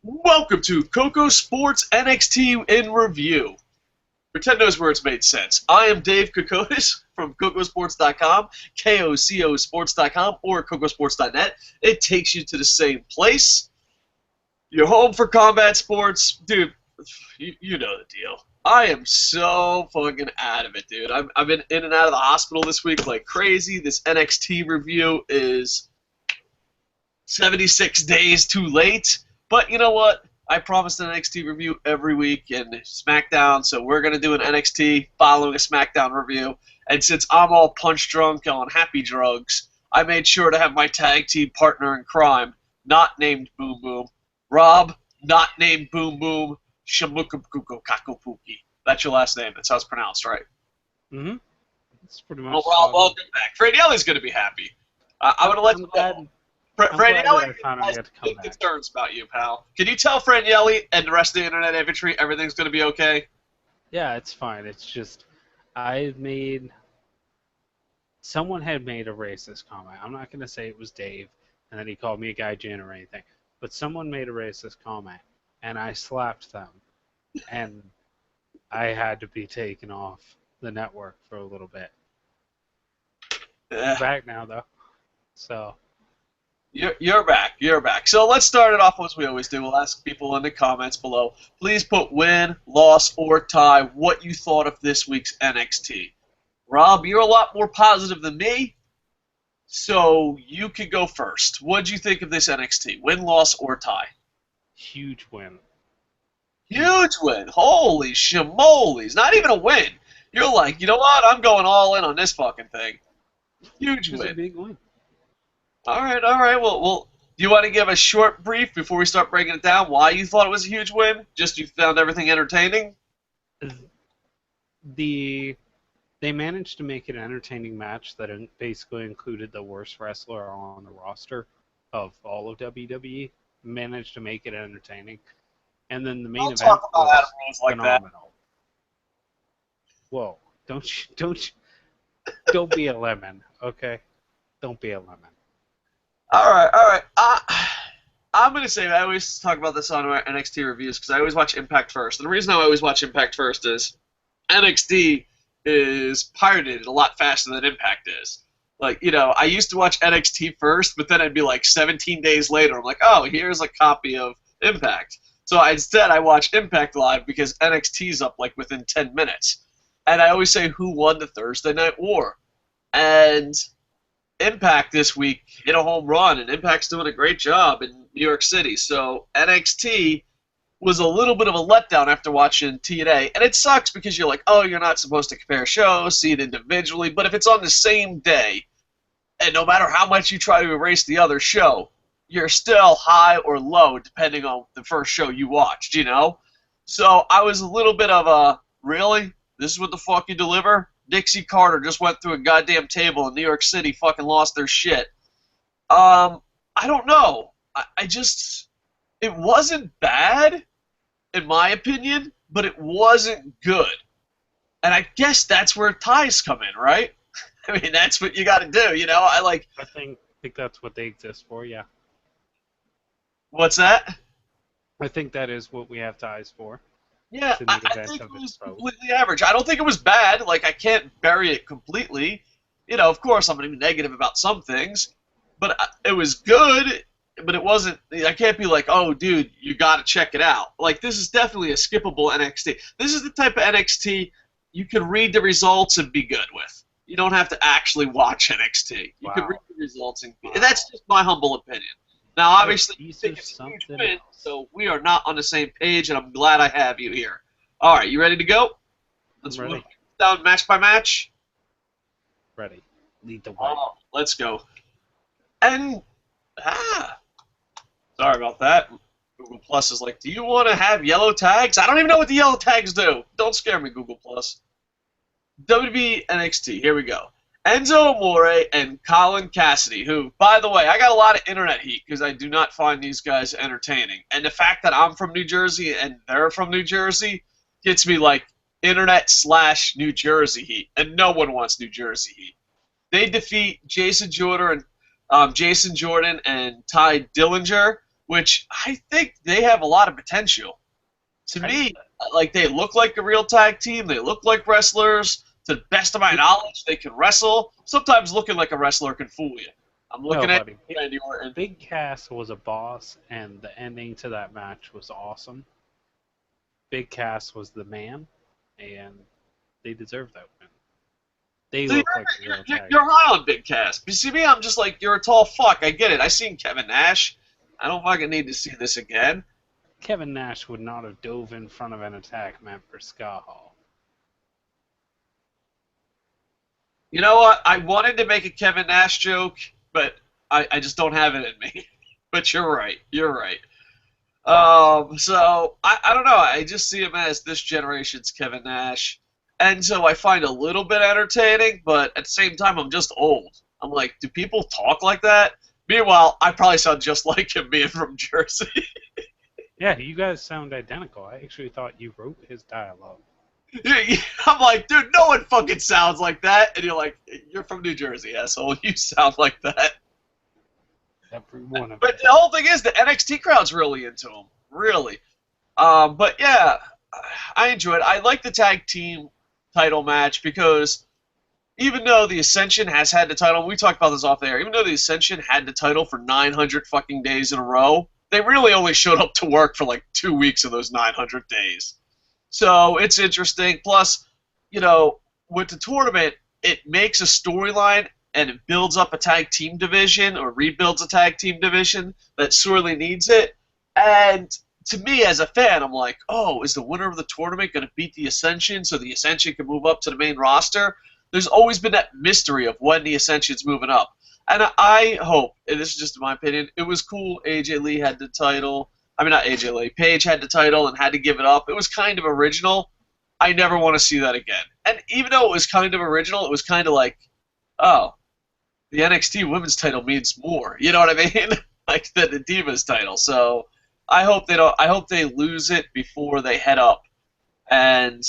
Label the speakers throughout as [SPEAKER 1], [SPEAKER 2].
[SPEAKER 1] Welcome to Cocosports NXT in Review. Pretend those words made sense. I am Dave Koconis from Kocosports.com, KOCOsports.com, or Kocosports.net. It takes you to the same place. You're home for combat sports. Dude, you know the deal. I am so fucking out of it, dude. I've been in and out of the hospital this week like crazy. This NXT review is 76 days too late. But you know what? I promised an NXT review every week in SmackDown, so we're going to do an NXT following a SmackDown review. And since I'm all punch drunk on happy drugs, I made sure to have my tag team partner in crime, not named Boom Boom, Rob, not named Boom Boom, Shamukapuko. That's your last name. That's how it's pronounced, right?
[SPEAKER 2] Mm-hmm. That's pretty much.
[SPEAKER 1] Well, Rob, welcome back. Franielli's going to be happy. I would have let you know. Franielli has big concerns about you, pal. Can you tell Franielli and the rest of the internet infantry everything's going to be okay?
[SPEAKER 2] Yeah, it's fine. It's just someone had made a racist comment. I'm not going to say it was Dave, and then he called me a gaijin or anything. But someone made a racist comment, and I slapped them, and I had to be taken off the network for a little bit. I'm back now, though. So.
[SPEAKER 1] You're back. You're back. So let's start it off as we always do. We'll ask people in the comments below. Please put win, loss, or tie what you thought of this week's NXT. Rob, you're a lot more positive than me, so you could go first. What did you think of this NXT? Win, loss, or tie?
[SPEAKER 2] Huge win.
[SPEAKER 1] Huge win. Holy shimolies. Not even a win. You're like, you know what? I'm going all in on this fucking thing. Huge win.
[SPEAKER 2] It was a big win.
[SPEAKER 1] All right. Well, do you want to give a short brief before we start breaking it down why you thought it was a huge win? Just you found everything entertaining?
[SPEAKER 2] They managed to make it an entertaining match that basically included the worst wrestler on the roster of all of WWE. Managed to make it entertaining. And then the main event was phenomenal. Whoa. Don't be a lemon, okay? Don't be a lemon.
[SPEAKER 1] All right. I'm going to say, I always talk about this on our NXT reviews because I always watch Impact first. And the reason I always watch Impact first is NXT is pirated a lot faster than Impact is. Like, you know, I used to watch NXT first, but then I'd be like 17 days later, I'm like, oh, here's a copy of Impact. So instead, I watch Impact Live because NXT's up like within 10 minutes. And I always say, who won the Thursday Night War? And Impact this week hit a home run, and Impact's doing a great job in New York City. So NXT was a little bit of a letdown after watching TNA, and it sucks because you're like, oh, you're not supposed to compare shows, see it individually, but if it's on the same day, and no matter how much you try to erase the other show, you're still high or low depending on the first show you watched, you know? So I was a little bit of a, really? This is what the fuck you deliver? Dixie Carter just went through a goddamn table in New York City, fucking lost their shit. I don't know. It wasn't bad, in my opinion, but it wasn't good. And I guess that's where ties come in, right? I mean, that's what you got to do, you know? I
[SPEAKER 2] think that's what they exist for, yeah.
[SPEAKER 1] What's that?
[SPEAKER 2] I think that is what we have ties for.
[SPEAKER 1] Yeah, I think it was completely average. I don't think it was bad. Like, I can't bury it completely. You know, of course, I'm going to be negative about some things. But it was good, but it wasn't... I can't be like, oh, dude, you got to check it out. Like, this is definitely a skippable NXT. This is the type of NXT you can read the results and be good with. You don't have to actually watch NXT. You can read the results. And that's just my humble opinion. Now, obviously, you think it's a huge win, so we are not on the same page, and I'm glad I have you here. All right, you ready to go? Let's move down match by match.
[SPEAKER 2] Ready. Lead the way.
[SPEAKER 1] Let's go. And, sorry about that. Google Plus is like, do you want to have yellow tags? I don't even know what the yellow tags do. Don't scare me, Google Plus. WWE NXT, here we go. Enzo Amore and Colin Cassidy, who, by the way, I got a lot of internet heat because I do not find these guys entertaining. And the fact that I'm from New Jersey and they're from New Jersey gets me like internet/New Jersey heat. And no one wants New Jersey heat. They defeat Jason Jordan and Jason Jordan and Ty Dillinger, which I think they have a lot of potential. To me, like they look like a real tag team. They look like wrestlers. To the best of my knowledge, they can wrestle. Sometimes looking like a wrestler can fool you. I'm looking at
[SPEAKER 2] buddy.
[SPEAKER 1] Randy Orton.
[SPEAKER 2] Big Cass was a boss, and the ending to that match was awesome. Big Cass was the man, and they deserve that win. They
[SPEAKER 1] So
[SPEAKER 2] look like a real tag.
[SPEAKER 1] you're high on Big Cass. You see me, I'm just like, you're a tall fuck. I get it. I seen Kevin Nash. I don't fucking need to see this again.
[SPEAKER 2] Kevin Nash would not have dove in front of an attack meant for Scott Hall.
[SPEAKER 1] You know what? I wanted to make a Kevin Nash joke, but I just don't have it in me. But you're right. You're right. So I don't know. I just see him as this generation's Kevin Nash, and so I find a little bit entertaining. But at the same time, I'm just old. I'm like, do people talk like that? Meanwhile, I probably sound just like him being from Jersey.
[SPEAKER 2] Yeah, you guys sound identical. I actually thought you wrote his dialogue.
[SPEAKER 1] I'm like, dude, no one fucking sounds like that. And you're like, you're from New Jersey, asshole. You sound like that.
[SPEAKER 2] Every one of
[SPEAKER 1] But the whole thing is the NXT crowd's really into him. Really. But yeah, I enjoy it. I like the tag team title match because even though the Ascension has had the title, we talked about this off the air, even though the Ascension had the title for 900 fucking days in a row, they really only showed up to work for like 2 weeks of those 900 days. So it's interesting. Plus, you know, with the tournament, it makes a storyline and it builds up a tag team division or rebuilds a tag team division that sorely needs it. And to me, as a fan, I'm like, oh, is the winner of the tournament going to beat the Ascension so the Ascension can move up to the main roster? There's always been that mystery of when the Ascension's moving up. And I hope, and this is just my opinion, it was cool AJ Lee had the title. I mean, not AJ Lee. Paige had the title and had to give it up. It was kind of original. I never want to see that again. And even though it was kind of original, it was kind of like, oh, the NXT Women's title means more. You know what I mean? Like the Divas title. So I hope they don't. I hope they lose it before they head up, and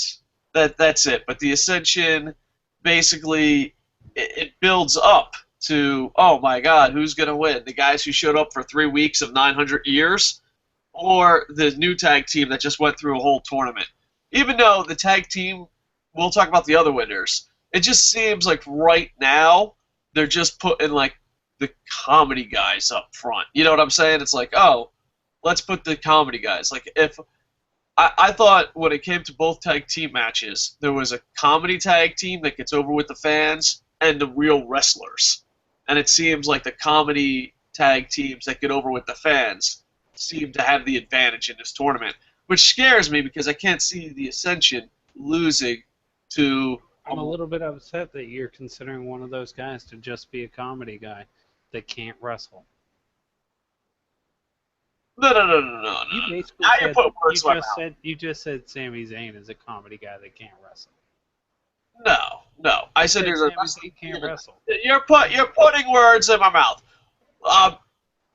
[SPEAKER 1] that's it. But the Ascension, basically, it builds up to, oh my God, who's gonna win? The guys who showed up for 3 weeks of 900 years, or the new tag team that just went through a whole tournament? Even though the tag team, we'll talk about the other winners. It just seems like right now they're just putting like the comedy guys up front. You know what I'm saying? It's like, oh, let's put the comedy guys. Like if I thought when it came to both tag team matches, there was a comedy tag team that gets over with the fans and the real wrestlers. And it seems like the comedy tag teams that get over with the fans seem to have the advantage in this tournament, which scares me because I can't see the Ascension losing to...
[SPEAKER 2] I'm a little bit upset that you're considering one of those guys to just be a comedy guy that can't wrestle.
[SPEAKER 1] No.
[SPEAKER 2] You basically
[SPEAKER 1] Now
[SPEAKER 2] said,
[SPEAKER 1] you put words in my mouth.
[SPEAKER 2] you just said Sami Zayn is a comedy guy that can't wrestle.
[SPEAKER 1] No. I said there's a
[SPEAKER 2] Sami Zayn can't wrestle.
[SPEAKER 1] You're putting words in my mouth.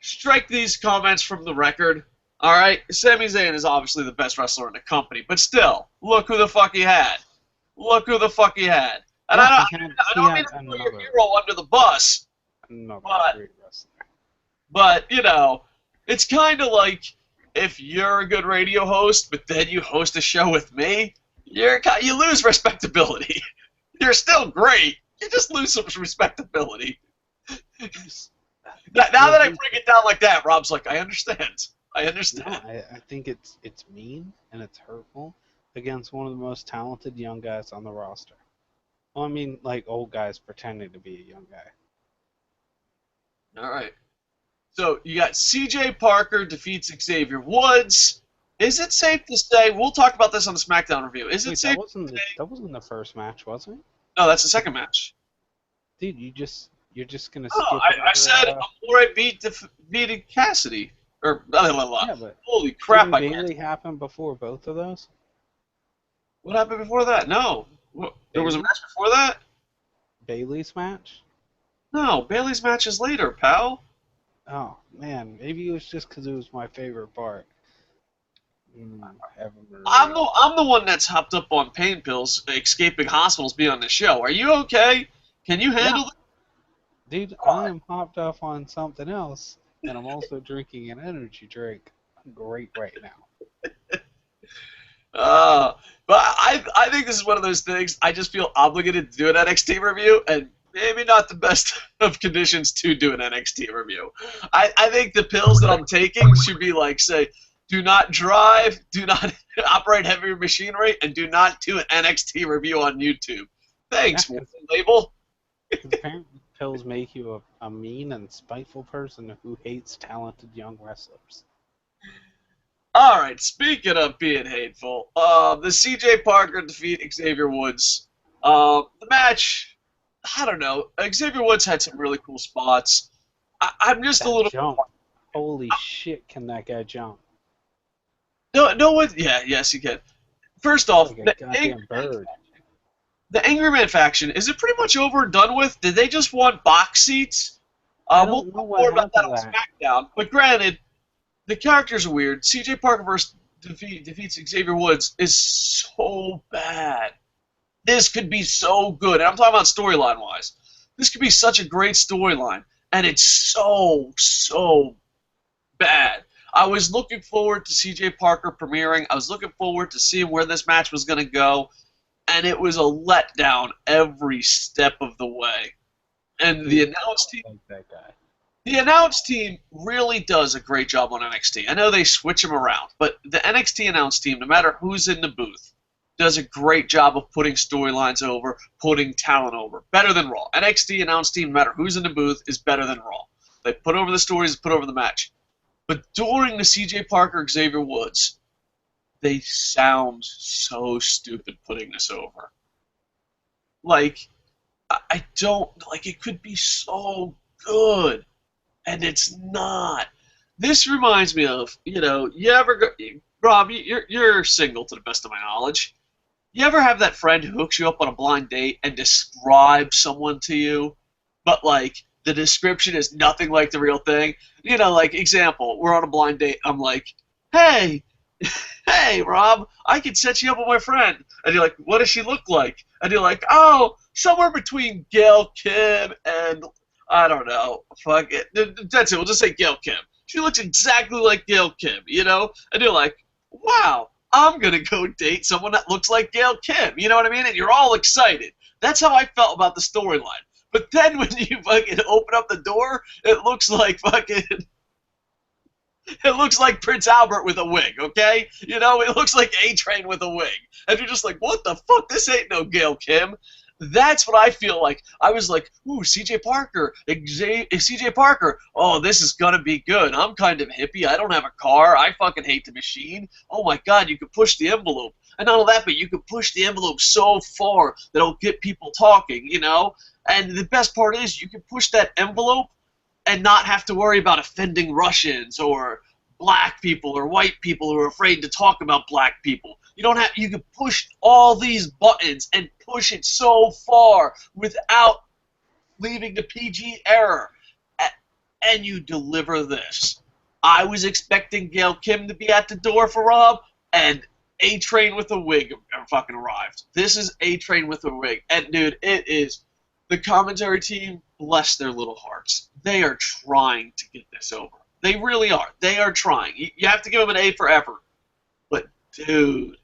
[SPEAKER 1] Strike these comments from the record. All right, Sami Zayn is obviously the best wrestler in the company, but still, look who the fuck he had. Look who the fuck he had. And I don't mean to put your hero under the bus, but you know, it's kind of like if you're a good radio host, but then you host a show with me, you lose respectability. You're still great. You just lose some respectability. Now that I break it down like that, Rob's like, I understand.
[SPEAKER 2] No, I think it's mean and it's hurtful against one of the most talented young guys on the roster. Well, I mean, like old guys pretending to be a young guy.
[SPEAKER 1] All right. So you got C.J. Parker defeats Xavier Woods. Is it safe to say, we'll talk about this on the SmackDown review, is it safe to say...
[SPEAKER 2] That wasn't the first match, was it?
[SPEAKER 1] No, that's the second match.
[SPEAKER 2] Dude, you're just going to skip
[SPEAKER 1] over... I said Amore beat Cassidy. Or,
[SPEAKER 2] yeah, but
[SPEAKER 1] holy crap,
[SPEAKER 2] didn't Bayley happen before both of those?
[SPEAKER 1] What happened before that? No. There was a match before that?
[SPEAKER 2] Bayley's match?
[SPEAKER 1] No, Bayley's match is later, pal.
[SPEAKER 2] Oh, man. Maybe it was just because it was my favorite part.
[SPEAKER 1] I'm the one that's hopped up on pain pills, escaping hospitals, be on the show. Are you okay? Can you handle that?
[SPEAKER 2] Dude, I am hopped off on something else, and I'm also drinking an energy drink. I'm great right now.
[SPEAKER 1] Uh, but I think this is one of those things I just feel obligated to do an NXT review, and maybe not the best of conditions to do an NXT review. I think the pills that I'm taking should be like, say, do not drive, do not operate heavy machinery, and do not do an NXT review on YouTube. Thanks,
[SPEAKER 2] Yeah,
[SPEAKER 1] label.
[SPEAKER 2] because apparently pills make you a mean and spiteful person who hates talented young wrestlers.
[SPEAKER 1] All right, speaking of being hateful, the CJ Parker defeat Xavier Woods. The match, I don't know. Xavier Woods had some really cool spots. I'm just a
[SPEAKER 2] That
[SPEAKER 1] little.
[SPEAKER 2] jump. Holy shit, can that guy jump?
[SPEAKER 1] No one. Yeah, yes, he can. First off,
[SPEAKER 2] Like a goddamn bird.
[SPEAKER 1] the Angry Man faction, is it pretty much over and done with? Did they just want box seats? We'll talk more about that on SmackDown. But granted, the characters are weird. CJ Parker versus defeats Xavier Woods is so bad. This could be so good. And I'm talking about storyline-wise. This could be such a great storyline. And it's so bad. I was looking forward to CJ Parker premiering. I was looking forward to seeing where this match was going to go. And it was a letdown every step of the way. And the announce team,
[SPEAKER 2] that guy.
[SPEAKER 1] the announce team really does a great job on NXT. I know they switch them around, but the NXT announce team, no matter who's in the booth, does a great job of putting storylines over, putting talent over. Better than Raw. NXT announce team, no matter who's in the booth, is better than Raw. They put over the stories, put over the match. But during the CJ Parker Xavier Woods, they sound so stupid putting this over. Like, I don't, like, it could be so good, and it's not. This reminds me of, you ever go, Rob, you're single to the best of my knowledge. You ever have that friend who hooks you up on a blind date and describes someone to you, but, like, the description is nothing like the real thing? Like, example, we're on a blind date, I'm like, hey, Rob, I could set you up with my friend. And you're like, what does she look like? And you're like, oh, somewhere between Gail Kim and, I don't know, fuck it. That's it, we'll just say Gail Kim. She looks exactly like Gail Kim, And you're like, wow, I'm going to go date someone that looks like Gail Kim. You know what I mean? And you're all excited. That's how I felt about the storyline. But then when you fucking open up the door, it looks like Prince Albert with a wig, okay? It looks like A-Train with a wig. And you're just like, what the fuck? This ain't no Gail Kim. That's what I feel like. I was like, ooh, CJ Parker, CJ Parker, oh, this is going to be good. I'm kind of hippie. I don't have a car. I fucking hate the machine. Oh, my God, you could push the envelope. And not only that, but you could push the envelope so far that it'll get people talking, And the best part is you can push that envelope and not have to worry about offending Russians or black people or white people who are afraid to talk about black people. You can push all these buttons and push it so far without leaving the PG error. And you deliver this. I was expecting Gail Kim to be at the door for Rob, and A-Train with a wig fucking arrived. This is A-Train with a wig. And, dude, it is... The commentary team, bless their little hearts. They are trying to get this over. They really are. They are trying. You have to give them an A for effort. But, dude,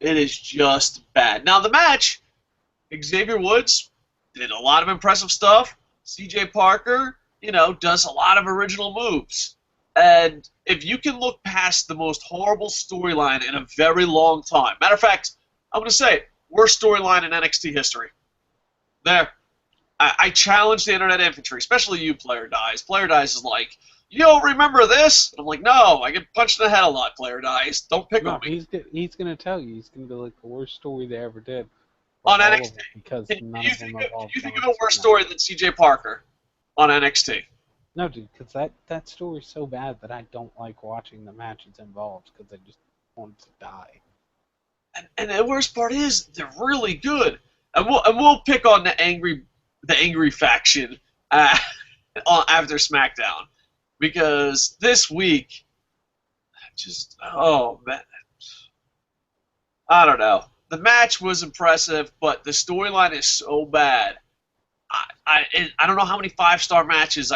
[SPEAKER 1] it is just bad. Now, the match, Xavier Woods did a lot of impressive stuff. CJ Parker, does a lot of original moves. And if you can look past the most horrible storyline in a very long time, matter of fact, I'm going to say it, worst storyline in NXT history. There. I challenge the internet infantry, especially you, Player Dies. Player Dies is like, you don't remember this? And I'm like, no, I get punched in the head a lot, Player Dies. Don't pick on me.
[SPEAKER 2] He's going to tell you. He's going to be like the worst story they ever did.
[SPEAKER 1] On NXT.
[SPEAKER 2] Because none of them
[SPEAKER 1] you think of a worse story than CJ Parker on NXT?
[SPEAKER 2] No, dude, because that story's so bad that I don't like watching the matches involved because I just want to die.
[SPEAKER 1] And the worst part is, they're really good. And we'll pick on the angry faction after SmackDown, because this week, oh man, I don't know. The match was impressive, but the storyline is so bad. I don't know how many 5-star matches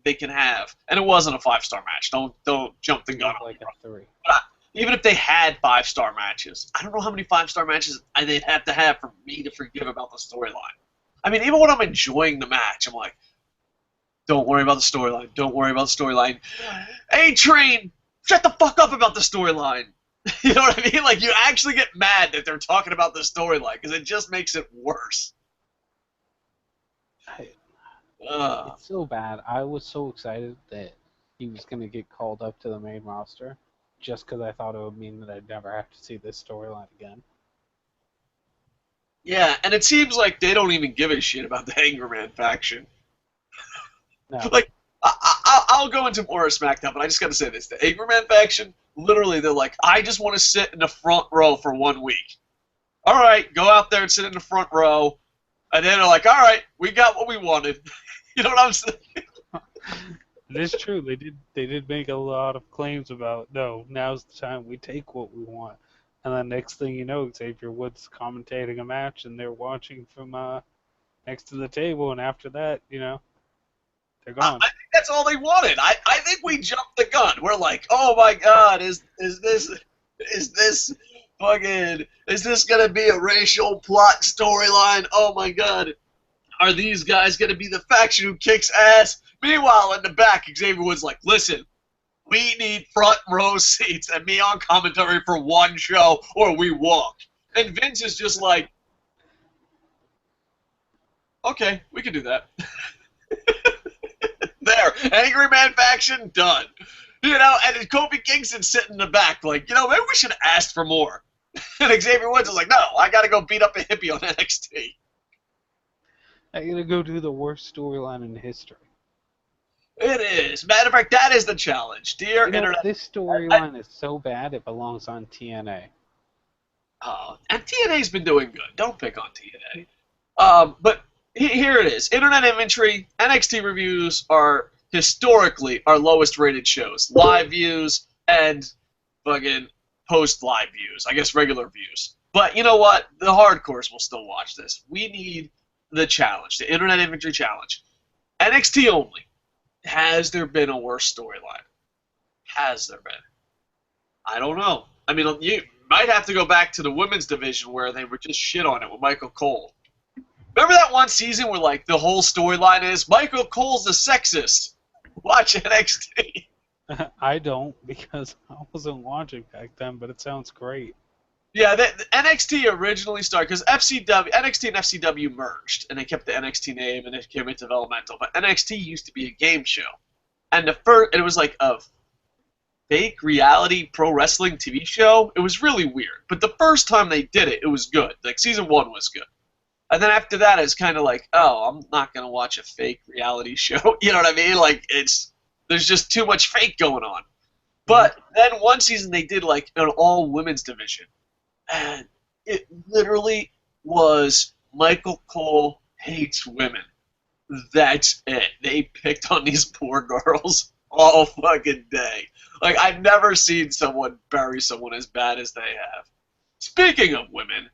[SPEAKER 1] they can have, and it wasn't a 5-star match. Don't jump the
[SPEAKER 2] It
[SPEAKER 1] gun
[SPEAKER 2] was
[SPEAKER 1] on
[SPEAKER 2] like
[SPEAKER 1] me.
[SPEAKER 2] a 3.
[SPEAKER 1] But even if they had 5-star matches, I don't know how many 5-star matches they'd have to have for me to forgive about the storyline. I mean, even when I'm enjoying the match, I'm like, don't worry about the storyline. Don't worry about the storyline. A-Train, shut the fuck up about the storyline. You know what I mean? Like, you actually get mad that they're talking about the storyline because it just makes it worse.
[SPEAKER 2] It's so bad. I was so excited that he was going to get called up to the main roster just because I thought it would mean that I'd never have to see this storyline again.
[SPEAKER 1] Yeah, and it seems like they don't even give a shit about the Angerman faction.
[SPEAKER 2] No.
[SPEAKER 1] Like, I'll go into more of SmackDown, but I just got to say this: the Angerman faction, literally, they're like, I just want to sit in the front row for 1 week. All right, go out there and sit in the front row, and then they're like, all right, we got what we wanted. You know what I'm saying?
[SPEAKER 2] It is true. They did make a lot of claims about, no, now's the time we take what we want. And then next thing you know, Xavier Woods commentating a match and they're watching from next to the table, and after that, they're gone.
[SPEAKER 1] I think that's all they wanted. I think we jumped the gun. We're like, oh my god, is this fucking, is this gonna be a racial plot storyline? Oh my god, are these guys gonna be the faction who kicks ass? Meanwhile, in the back, Xavier Woods like, listen, we need front row seats and me on commentary for one show, or we walk. And Vince is just like, okay, we can do that. There, Angry Man faction, done. You know, and Kofi Kingston sitting in the back like, maybe we should have asked for more. And Xavier Woods is like, no, I got to go beat up a hippie on NXT.
[SPEAKER 2] I'm going to go do the worst storyline in history.
[SPEAKER 1] It is. Matter of fact, that is the challenge. Dear Internet.
[SPEAKER 2] This storyline is so bad it belongs on TNA.
[SPEAKER 1] Oh, and TNA's been doing good. Don't pick on TNA. But here it is. Internet inventory, NXT reviews are historically our lowest rated shows. Live views and fucking post-live views. I guess regular views. But you know what? The hardcores will still watch this. We need the challenge, the Internet inventory challenge. NXT only. Has there been a worse storyline? Has there been? I don't know. I mean, you might have to go back to the women's division where they were just shit on it with Michael Cole. Remember that one season where, like, the whole storyline is Michael Cole's a sexist? Watch NXT.
[SPEAKER 2] I don't, because I wasn't watching back then, but it sounds great.
[SPEAKER 1] Yeah, the NXT originally started because NXT and FCW merged, and they kept the NXT name, and it became developmental. But NXT used to be a game show, and it was like a fake reality pro wrestling TV show. It was really weird, but the first time they did it, it was good. Like season 1 was good, and then after that, it's kind of like, oh, I'm not gonna watch a fake reality show. You know what I mean? Like there's just too much fake going on. But then one season they did like an all women's division. And it literally was Michael Cole hates women. That's it. They picked on these poor girls all fucking day. Like, I've never seen someone bury someone as bad as they have. Speaking of women,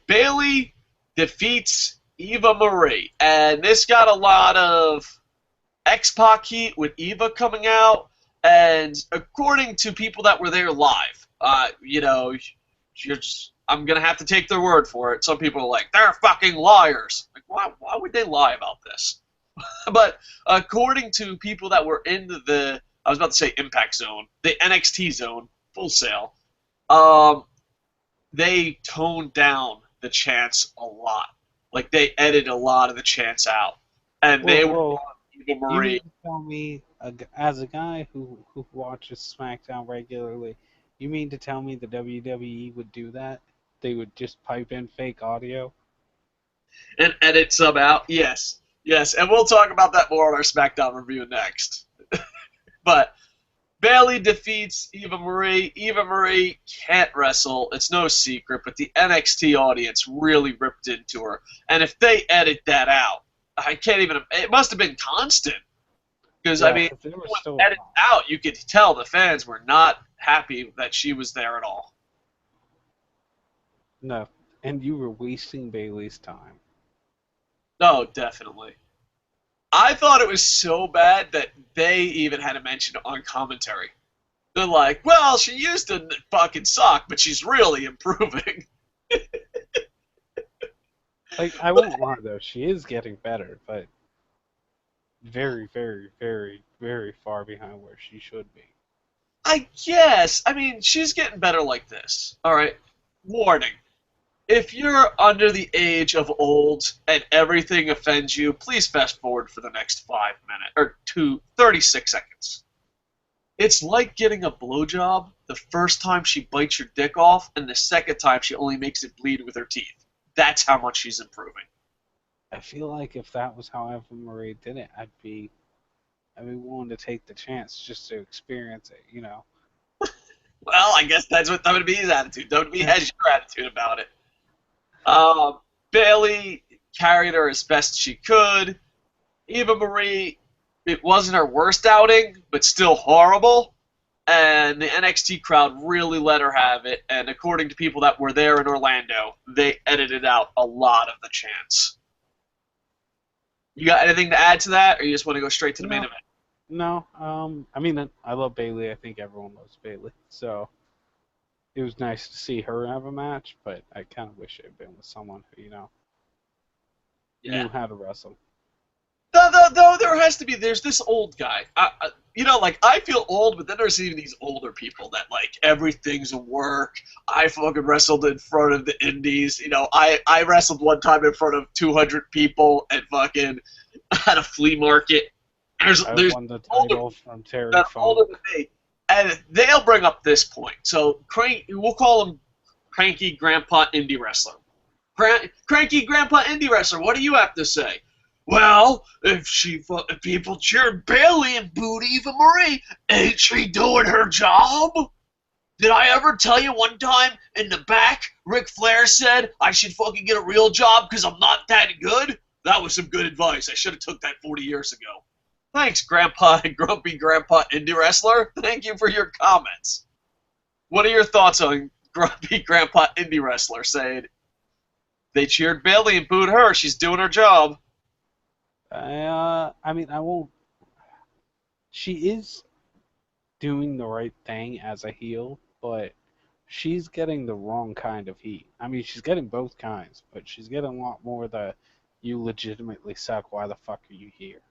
[SPEAKER 1] Bayley defeats Eva Marie. And this got a lot of X-Pac heat with Eva coming out. And according to people that were there live, I'm going to have to take their word for it. Some people are like, they're fucking liars. Like, why would they lie about this? But according to people that were in I was about to say Impact Zone, the NXT Zone, Full Sail, they toned down the chants a lot. Like, they edited a lot of the chants out. And they were Eva Marie.
[SPEAKER 2] You mean to tell me, as a guy who watches SmackDown regularly, you mean to tell me the WWE would do that? They would just pipe in fake audio?
[SPEAKER 1] And edit some out? Yes. Yes, and we'll talk about that more on our SmackDown review next. But Bayley defeats Eva Marie. Eva Marie can't wrestle. It's no secret, but the NXT audience really ripped into her. And if they edit that out, I can't even... It must have been constant. Because, I mean, edit out, you could tell the fans were not happy that she was there at all.
[SPEAKER 2] No, and you were wasting Bayley's time.
[SPEAKER 1] No, definitely. I thought it was so bad that they even had to mention it on commentary. They're like, well, she used to fucking suck, but she's really improving.
[SPEAKER 2] Like, I won't lie though, she is getting better, but very, very, very, very far behind where she should be.
[SPEAKER 1] I guess. I mean, she's getting better like this. All right. Warning. If you're under the age of old and everything offends you, please fast forward for the next 5 minutes or 36 seconds. It's like getting a blowjob the first time she bites your dick off, and the second time she only makes it bleed with her teeth. That's how much she's improving.
[SPEAKER 2] I feel like if that was how Eva Marie did it, I'd be willing to take the chance just to experience it, you know.
[SPEAKER 1] Well, I guess that's what WWE's attitude. WWE has your attitude about it. Uh, Bailey carried her as best she could. Eva Marie, it wasn't her worst outing, but still horrible. And the NXT crowd really let her have it. And according to people that were there in Orlando, they edited out a lot of the chants. You got anything to add to that, or you just want to go straight to the main event?
[SPEAKER 2] No, I mean, I love Bailey. I think everyone loves Bailey. So it was nice to see her have a match, but I kind of wish it had been with someone who, you know, knew how to wrestle.
[SPEAKER 1] Though there has to be, there's this old guy. Like, I feel old, but then there's even these older people that, like, everything's work. I fucking wrestled in front of the indies. You know, I wrestled one time in front of 200 people and fucking at a flea market. There's
[SPEAKER 2] won the title from Terry
[SPEAKER 1] older than me, and they'll bring up this point. So, we'll call him Cranky Grandpa Indie Wrestler. Cranky Grandpa Indie Wrestler, what do you have to say? Well, if people cheered Bailey and booed Eva Marie, ain't she doing her job? Did I ever tell you one time in the back, Ric Flair said I should fucking get a real job because I'm not that good? That was some good advice. I should have took that 40 years ago. Thanks, Grandpa and Grumpy Grandpa Indie Wrestler. Thank you for your comments. What are your thoughts on Grumpy Grandpa Indie Wrestler saying they cheered Bailey and booed her? She's doing her job.
[SPEAKER 2] I mean, I won't. She is doing the right thing as a heel, but she's getting the wrong kind of heat. I mean, she's getting both kinds, but she's getting a lot more the you legitimately suck, why the fuck are you here?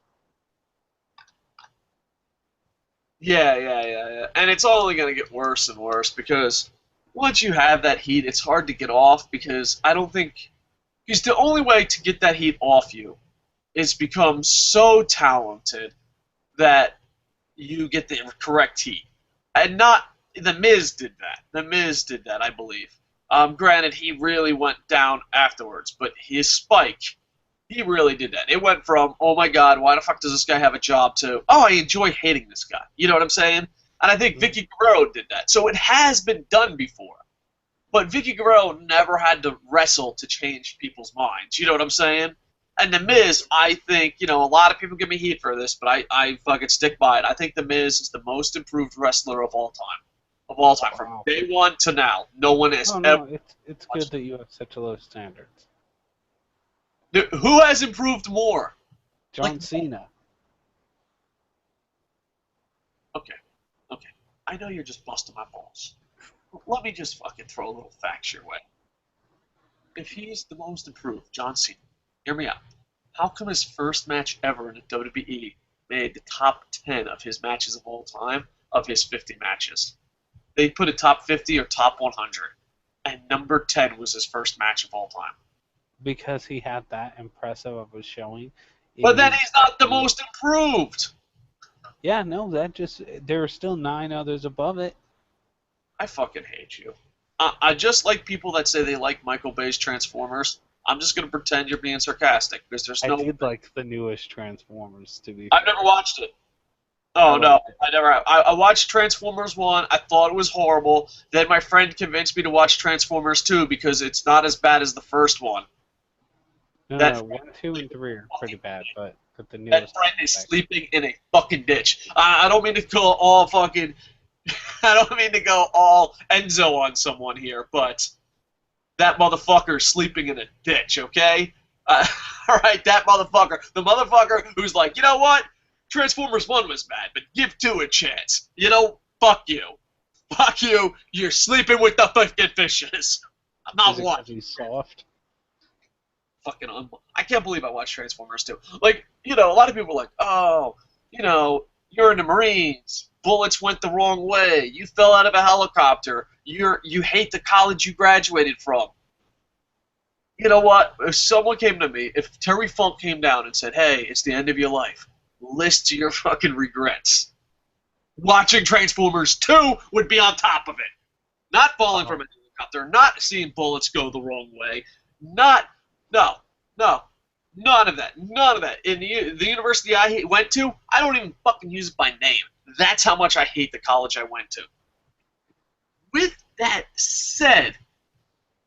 [SPEAKER 1] Yeah. And it's only going to get worse and worse because once you have that heat, it's hard to get off because because the only way to get that heat off you is become so talented that you get the correct heat. And not, The Miz did that. The Miz did that, I believe. Granted, he really went down afterwards, but his spike, he really did that. It went from, oh my god, why the fuck does this guy have a job, to, oh, I enjoy hating this guy. You know what I'm saying? And I think Vicky Guerrero did that. So it has been done before. But Vicky Guerrero never had to wrestle to change people's minds. You know what I'm saying? And The Miz, I think, a lot of people give me heat for this, but I fucking stick by it. I think The Miz is the most improved wrestler of all time. Of all time. From day one to now. No one has ever...
[SPEAKER 2] It's good that you have such low standards.
[SPEAKER 1] Who has improved more?
[SPEAKER 2] John Cena.
[SPEAKER 1] Okay. I know you're just busting my balls. Let me just fucking throw a little fact your way. If he's the most improved, John Cena, hear me out. How come his first match ever in the WWE made the top 10 of his matches of all time of his 50 matches? They put a top 50 or top 100, and number 10 was his first match of all time.
[SPEAKER 2] Because he had that impressive of a showing.
[SPEAKER 1] But then he's not the most improved.
[SPEAKER 2] Yeah, no, there are still 9 others above it.
[SPEAKER 1] I fucking hate you. I just like people that say they like Michael Bay's Transformers. I'm just going to pretend you're being sarcastic, because there's no...
[SPEAKER 2] I did like the newest Transformers, to be
[SPEAKER 1] I've never watched it. Oh, no, I never have. I watched Transformers 1. I thought it was horrible. Then my friend convinced me to watch Transformers 2 because it's not as bad as the first one.
[SPEAKER 2] No, 1, 2, and 3 are pretty bad, but the newest...
[SPEAKER 1] That friend is sleeping in a fucking ditch. I don't mean to go all fucking... I don't mean to go all Enzo on someone here, but that motherfucker's sleeping in a ditch, okay? All right, that motherfucker. The motherfucker who's like, you know what? Transformers 1 was bad, but give 2 a chance. You know, fuck you. Fuck you. You're sleeping with the fucking fishes. I'm not watching.
[SPEAKER 2] He's soft.
[SPEAKER 1] Fucking I can't believe I watched Transformers 2. Like, you know, a lot of people are like, oh, you know, you're in the Marines. Bullets went the wrong way. You fell out of a helicopter. You hate the college you graduated from. You know what? If someone came to me, if Terry Funk came down and said, hey, it's the end of your life, list your fucking regrets. Watching Transformers 2 would be on top of it. Not falling from a helicopter, not seeing bullets go the wrong way, none of that. In the university I went to, I don't even fucking use it by name. That's how much I hate the college I went to. With that said,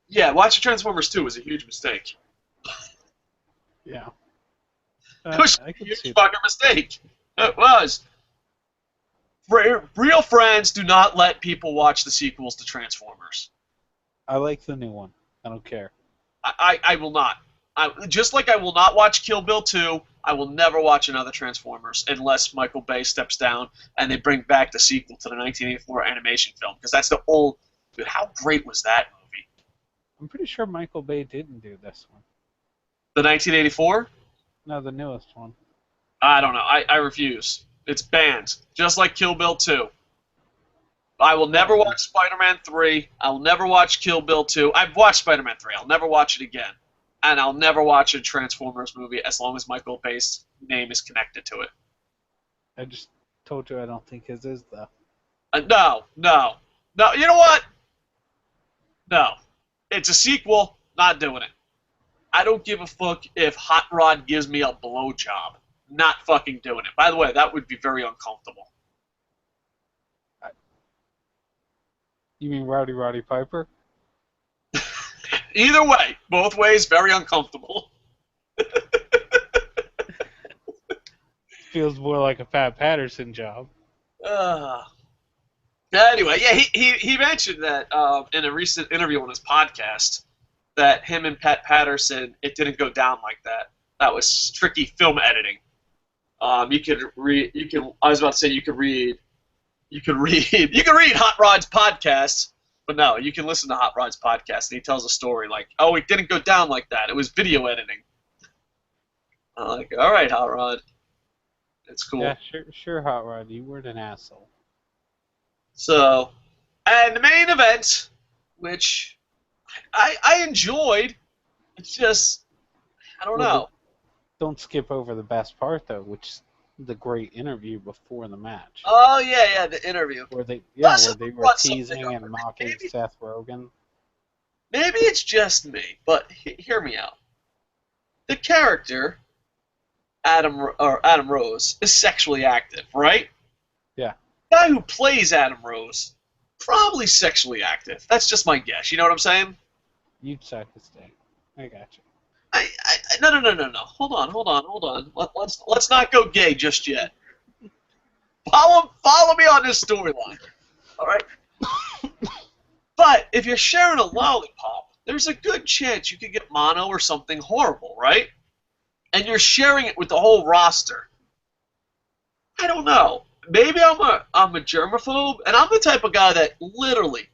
[SPEAKER 1] yeah, watching Transformers 2 was a huge mistake.
[SPEAKER 2] Yeah.
[SPEAKER 1] It was a huge fucking mistake. It was. Real friends do not let people watch the sequels to Transformers.
[SPEAKER 2] I like the new one. I don't care.
[SPEAKER 1] I will not. Just like I will not watch Kill Bill 2, I will never watch another Transformers unless Michael Bay steps down and they bring back the sequel to the 1984 animation film. Because that's the old... Dude, how great was that movie?
[SPEAKER 2] I'm pretty sure Michael Bay didn't do this one.
[SPEAKER 1] The 1984?
[SPEAKER 2] No, the newest one.
[SPEAKER 1] I don't know. I refuse. It's banned. Just like Kill Bill 2. I will never watch Spider-Man 3. I will never watch Kill Bill 2. I've watched Spider-Man 3. I'll never watch it again. And I'll never watch a Transformers movie as long as Michael Bay's name is connected to it.
[SPEAKER 2] I just told you I don't think his is, though.
[SPEAKER 1] No. You know what? No. It's a sequel. Not doing it. I don't give a fuck if Hot Rod gives me a blowjob. Not fucking doing it. By the way, that would be very uncomfortable.
[SPEAKER 2] You mean Rowdy Piper?
[SPEAKER 1] Either way, both ways, very uncomfortable.
[SPEAKER 2] Feels more like a Pat Patterson job.
[SPEAKER 1] Anyway, yeah, he mentioned that in a recent interview on his podcast that him and Pat Patterson, it didn't go down like that. That was tricky film editing. You could read. I was about to say you could read Hot Rod's podcast. But no, you can listen to Hot Rod's podcast, and he tells a story like, oh, it didn't go down like that. It was video editing. I'm like, all right, Hot Rod. It's cool.
[SPEAKER 2] Yeah, sure, Hot Rod. You weren't an asshole.
[SPEAKER 1] So, and the main event, which I enjoyed, it's just, I don't know.
[SPEAKER 2] Don't skip over the best part, though, which is the great interview before the match.
[SPEAKER 1] Oh, yeah, the interview.
[SPEAKER 2] Where they were teasing and mocking Seth Rogen.
[SPEAKER 1] Maybe it's just me, but hear me out. The character, Adam Rose, is sexually active, right?
[SPEAKER 2] Yeah.
[SPEAKER 1] The guy who plays Adam Rose, probably sexually active. That's just my guess. You know what I'm saying?
[SPEAKER 2] You'd suck his dick. I got you.
[SPEAKER 1] No. Hold on. Let's not go gay just yet. Follow me on this storyline. All right. But if you're sharing a lollipop, there's a good chance you could get mono or something horrible, right? And you're sharing it with the whole roster. I don't know. Maybe I'm a germaphobe, and I'm the type of guy that literally,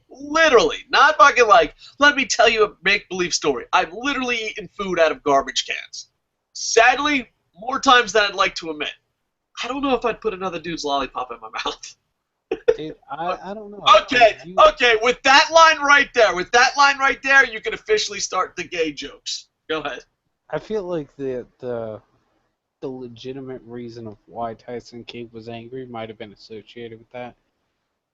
[SPEAKER 1] not fucking like, let me tell you a make-believe story. I've literally eaten food out of garbage cans. Sadly, more times than I'd like to admit. I don't know if I'd put another dude's lollipop in my mouth.
[SPEAKER 2] Dude, I don't know.
[SPEAKER 1] Okay, with that line right there, you can officially start the gay jokes. Go ahead.
[SPEAKER 2] I feel like the legitimate reason of why Tyson Kidd was angry might have been associated with that.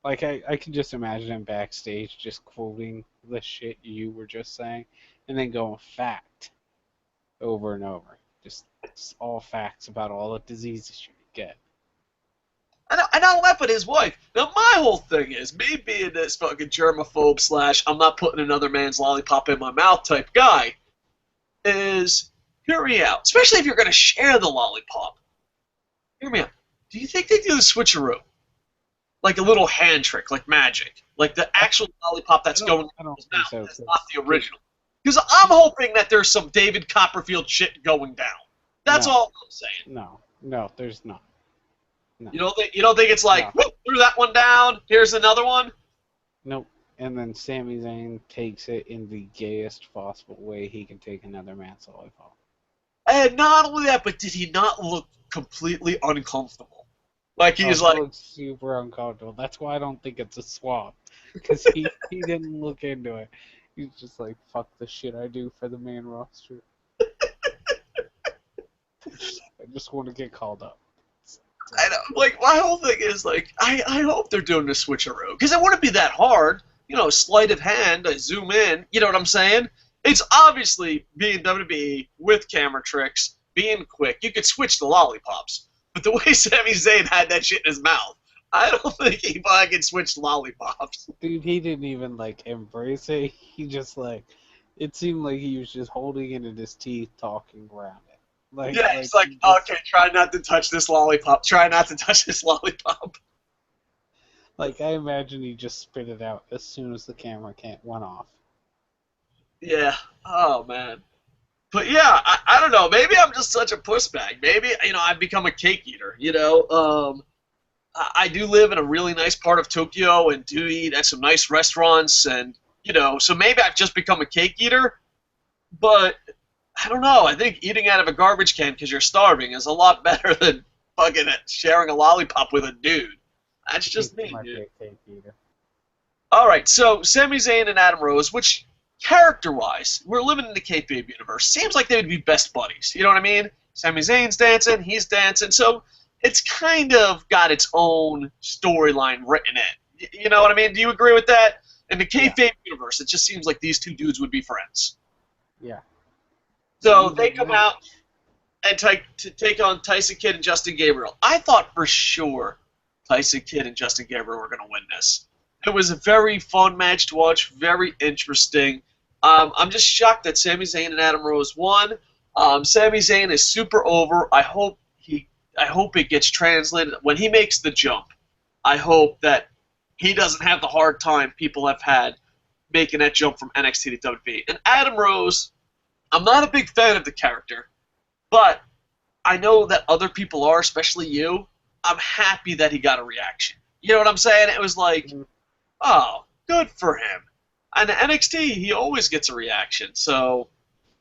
[SPEAKER 2] Like, I can just imagine him backstage just quoting the shit you were just saying, and then going fact over and over. Just all facts about all the diseases you could get.
[SPEAKER 1] And I'll laugh at his wife. Now, my whole thing is, me being this fucking germaphobe / I'm not putting another man's lollipop in my mouth type guy, is... Hear me out. Especially if you're going to share the lollipop. Hear me out. Do you think they do the switcheroo? Like a little hand trick, like magic. Like the actual lollipop that's going in his mouth. That's not the original. Because I'm hoping that there's some David Copperfield shit going down. That's all I'm saying.
[SPEAKER 2] No, there's not. No.
[SPEAKER 1] You don't think it's like, whoop, threw that one down, here's another one?
[SPEAKER 2] Nope. And then Sami Zayn takes it in the gayest possible way he can take another man's lollipop.
[SPEAKER 1] And not only that, but did he not look completely uncomfortable? Like he's
[SPEAKER 2] He
[SPEAKER 1] like
[SPEAKER 2] looks super uncomfortable. That's why I don't think it's a swap. Because he didn't look into it. He's just like, fuck the shit I do for the main roster. I just want to get called up.
[SPEAKER 1] I know, like my whole thing is like I hope they're doing the switcheroo because it wouldn't be that hard. You know, sleight of hand, I zoom in. You know what I'm saying? It's obviously being WWE with camera tricks, being quick. You could switch the lollipops, but the way Sami Zayn had that shit in his mouth, I don't think he fucking switched lollipops.
[SPEAKER 2] Dude, he didn't even like embrace it. He just like, it seemed like he was just holding it in his teeth, talking around it. Like,
[SPEAKER 1] yeah, it's like, okay, try not to touch this lollipop. Try not to touch this lollipop.
[SPEAKER 2] Like, I imagine he just spit it out as soon as the camera went off.
[SPEAKER 1] Yeah. Oh, man. But, yeah, I don't know. Maybe I'm just such a pussbag. Maybe, I've become a cake eater, I do live in a really nice part of Tokyo and do eat at some nice restaurants and, so maybe I've just become a cake eater. But I don't know. I think eating out of a garbage can because you're starving is a lot better than fucking sharing a lollipop with a dude. That's just me, dude. All right, so Sami Zayn and Adam Rose, which character-wise, we're living in the kayfabe universe. Seems like they would be best buddies. You know what I mean? Sami Zayn's dancing, he's dancing, so it's kind of got its own storyline written in. You know what I mean? Do you agree with that? In the kayfabe universe, it just seems like these two dudes would be friends.
[SPEAKER 2] Yeah.
[SPEAKER 1] So they come out and take on Tyson Kidd and Justin Gabriel. I thought for sure Tyson Kidd and Justin Gabriel were going to win this. It was a very fun match to watch, very interesting. I'm just shocked that Sami Zayn and Adam Rose won. Sami Zayn is super over. I hope it gets translated. When he makes the jump, I hope that he doesn't have the hard time people have had making that jump from NXT to WWE. And Adam Rose, I'm not a big fan of the character, but I know that other people are, especially you. I'm happy that he got a reaction. You know what I'm saying? It was like, oh, good for him. And NXT, he always gets a reaction. So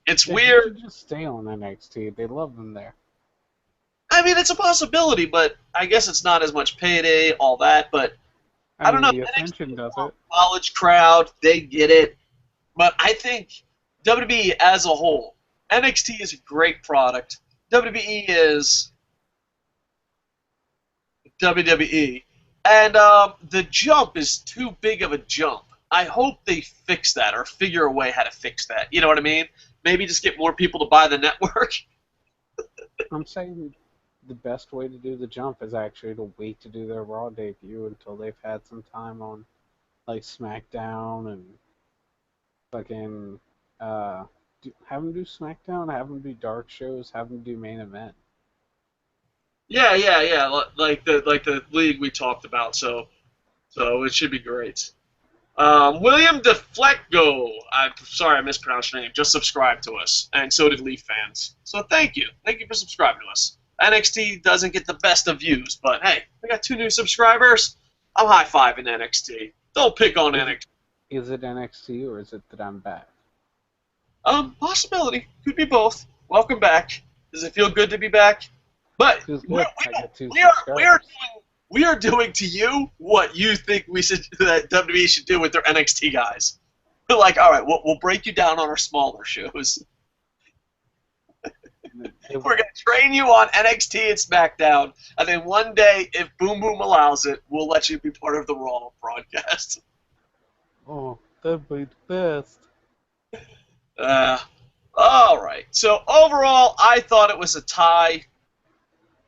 [SPEAKER 1] it's weird.
[SPEAKER 2] He should just stay on NXT. They love him there.
[SPEAKER 1] I mean, it's a possibility, but I guess it's not as much payday, all that. But I don't know.
[SPEAKER 2] The Ascension does it.
[SPEAKER 1] College crowd, they get it. But I think WWE as a whole, NXT is a great product. WWE is WWE. And the jump is too big of a jump. I hope they fix that or figure a way how to fix that. You know what I mean? Maybe just get more people to buy the network.
[SPEAKER 2] I'm saying the best way to do the jump is actually to wait to do their Raw debut until they've had some time on, like, SmackDown and fucking have them do SmackDown, have them do dark shows, have them do main event.
[SPEAKER 1] Yeah. Like the league we talked about. So it should be great. William DeFlecko, I'm sorry I mispronounced your name, just subscribed to us, and so did Leaf fans. So thank you for subscribing to us. NXT doesn't get the best of views, but hey, we got 2 new subscribers. I'm high-fiving NXT. Don't pick on NXT.
[SPEAKER 2] Is it NXT or is it that I'm back?
[SPEAKER 1] Possibility. Could be both. Welcome back. Does it feel good to be back? But we are doing to you what you think that WWE should do with their NXT guys. We're like, all right, we'll break you down on our smaller shows. We're going to train you on NXT and SmackDown, and then one day, if Boom Boom allows it, we'll let you be part of the Raw broadcast.
[SPEAKER 2] Oh, that'd be the best.
[SPEAKER 1] All right. So overall, I thought it was a tie.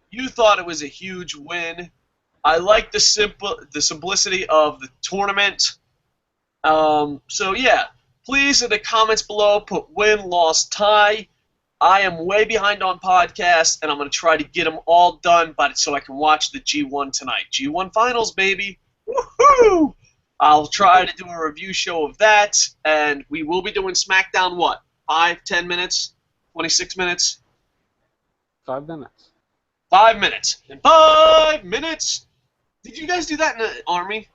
[SPEAKER 1] You thought it was a huge win. I like the simplicity of the tournament. So yeah, please in the comments below put win, loss, tie. I am way behind on podcasts, and I'm going to try to get them all done, so I can watch the G1 tonight. G1 finals, baby. Woohoo! I'll try to do a review show of that, and we will be doing SmackDown, what, 5, 10 minutes, 26 minutes?
[SPEAKER 2] 5 minutes.
[SPEAKER 1] 5 minutes. In 5 minutes! Did you guys do that in the Army?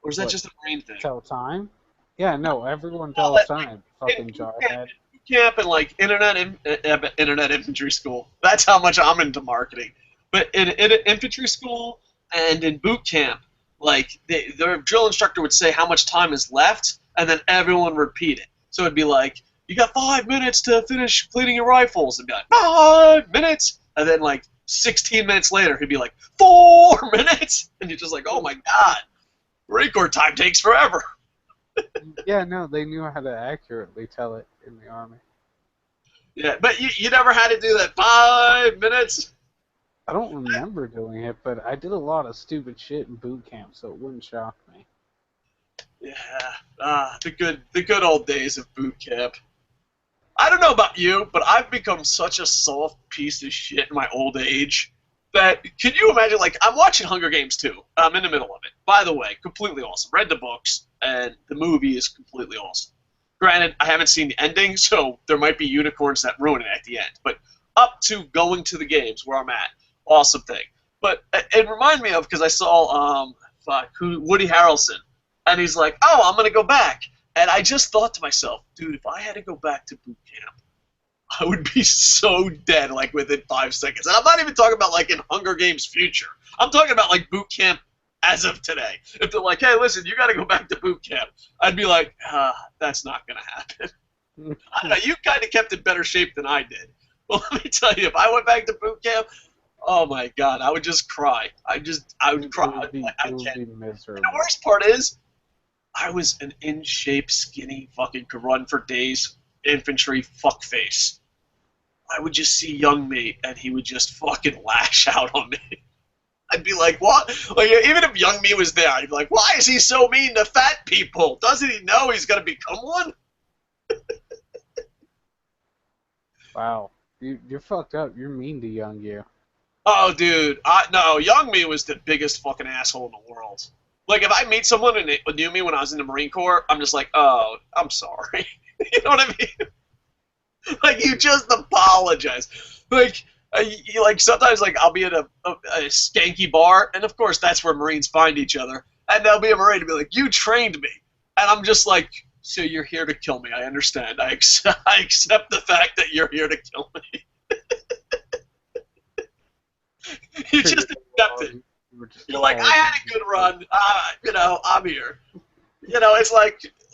[SPEAKER 1] Or is that
[SPEAKER 2] What?
[SPEAKER 1] just a Marine thing?
[SPEAKER 2] Tell time? Yeah, no, everyone
[SPEAKER 1] Well,
[SPEAKER 2] tells time. Fucking
[SPEAKER 1] in
[SPEAKER 2] jarhead.
[SPEAKER 1] boot camp and like internet infantry school. That's how much I'm into marketing. But in infantry school and in boot camp, like their drill instructor would say how much time is left, and then everyone would repeat it. So it'd be like, you got 5 minutes to finish cleaning your rifles, and be like 5 minutes, and then like 16 minutes later, he'd be like 4 minutes, and you're just like, oh my god, Marine Corps time takes forever.
[SPEAKER 2] Yeah, no, they knew how to accurately tell it in the Army.
[SPEAKER 1] Yeah, but you never had to do that 5 minutes?
[SPEAKER 2] I don't remember doing it, but I did a lot of stupid shit in boot camp, so it wouldn't shock me.
[SPEAKER 1] Yeah, the good old days of boot camp. I don't know about you, but I've become such a soft piece of shit in my old age that, can you imagine, like, I'm watching Hunger Games 2. I'm in the middle of it. By the way, completely awesome. Read the books, and the movie is completely awesome. Granted, I haven't seen the ending, so there might be unicorns that ruin it at the end. But up to going to the games where I'm at, awesome thing. But it reminded me of, because I saw Woody Harrelson, and he's like, oh, I'm going to go back. And I just thought to myself, dude, if I had to go back to boot camp, I would be so dead, like, within 5 seconds. And I'm not even talking about, like, in Hunger Games future. I'm talking about, like, boot camp as of today. If they're like, hey, listen, you got to go back to boot camp, I'd be like, that's not going to happen. I don't know, you kind of kept in better shape than I did. Well, let me tell you, if I went back to boot camp, oh my God, I would just cry. I would cry. I can't.
[SPEAKER 2] Be miserable.
[SPEAKER 1] And the worst part is, I was an in-shape, skinny, fucking could run for days, infantry fuckface. I would just see young me, and he would just fucking lash out on me. I'd be like, what? Like, even if young me was there, I'd be like, why is he so mean to fat people? Doesn't he know he's gonna become one?
[SPEAKER 2] Wow. You're fucked up. You're mean to young you.
[SPEAKER 1] Oh, dude. No, young me was the biggest fucking asshole in the world. Like, if I meet someone and they knew me when I was in the Marine Corps, I'm just like, oh, I'm sorry. You know what I mean? Like, you just apologize. Like, sometimes, like, I'll be at a skanky bar, and of course that's where Marines find each other, and there'll be a Marine to be like, you trained me. And I'm just like, so you're here to kill me. I understand. I accept the fact that you're here to kill me. You just accept it. You're like, I had a good run. I'm here. It's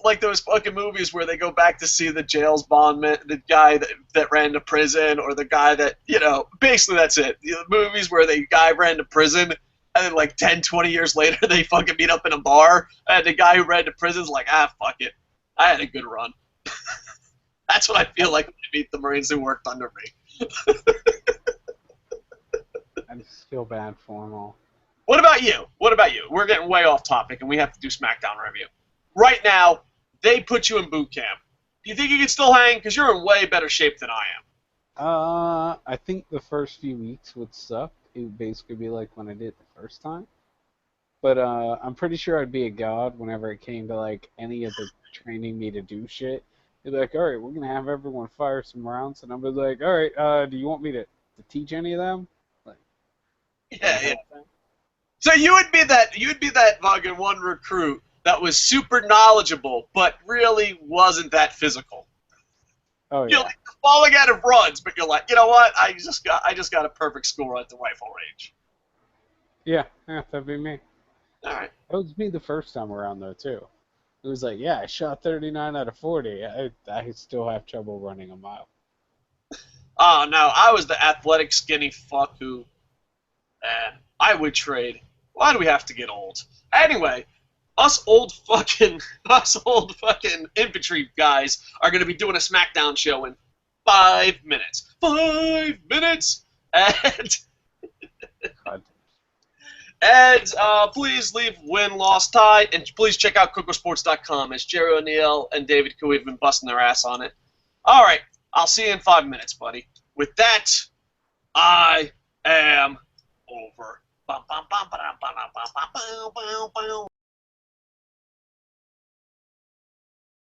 [SPEAKER 1] like those fucking movies where they go back to see the jail's bondman, the guy that ran to prison, or the guy that, basically that's it. The movies where the guy ran to prison, and then like 10, 20 years later, they fucking meet up in a bar, and the guy who ran to prison's like, fuck it. I had a good run. That's what I feel like when I meet the Marines who worked under me.
[SPEAKER 2] I just feel bad for them all.
[SPEAKER 1] What about you? We're getting way off topic, and we have to do SmackDown review. Right now, they put you in boot camp. Do you think you can still hang? Because you're in way better shape than I am.
[SPEAKER 2] I think the first few weeks would suck. It would basically be like when I did it the first time. But I'm pretty sure I'd be a god whenever it came to like any of the training me to do shit. They'd be like, all right, we're gonna have everyone fire some rounds, and I'm be like, all right, do you want me to teach any of them? Like,
[SPEAKER 1] yeah. So you would be that fucking one recruit that was super knowledgeable, but really wasn't that physical.
[SPEAKER 2] Oh yeah.
[SPEAKER 1] You're like falling out of runs, but you're like, you know what? I just got a perfect score at the rifle range.
[SPEAKER 2] Yeah, that'd be me.
[SPEAKER 1] All right.
[SPEAKER 2] That was me the first time around though too. It was like, yeah, I shot 39 out of 40. I still have trouble running a mile.
[SPEAKER 1] Oh no, I was the athletic skinny fuck who, I would trade. Why do we have to get old? Anyway, us old fucking infantry guys are going to be doing a SmackDown show in 5 minutes. 5 minutes! And please leave win, loss, tie, and please check out Cocosports.com, as Jerry O'Neill and David Coo have been busting their ass on it. All right, I'll see you in 5 minutes, buddy. With that, I am over.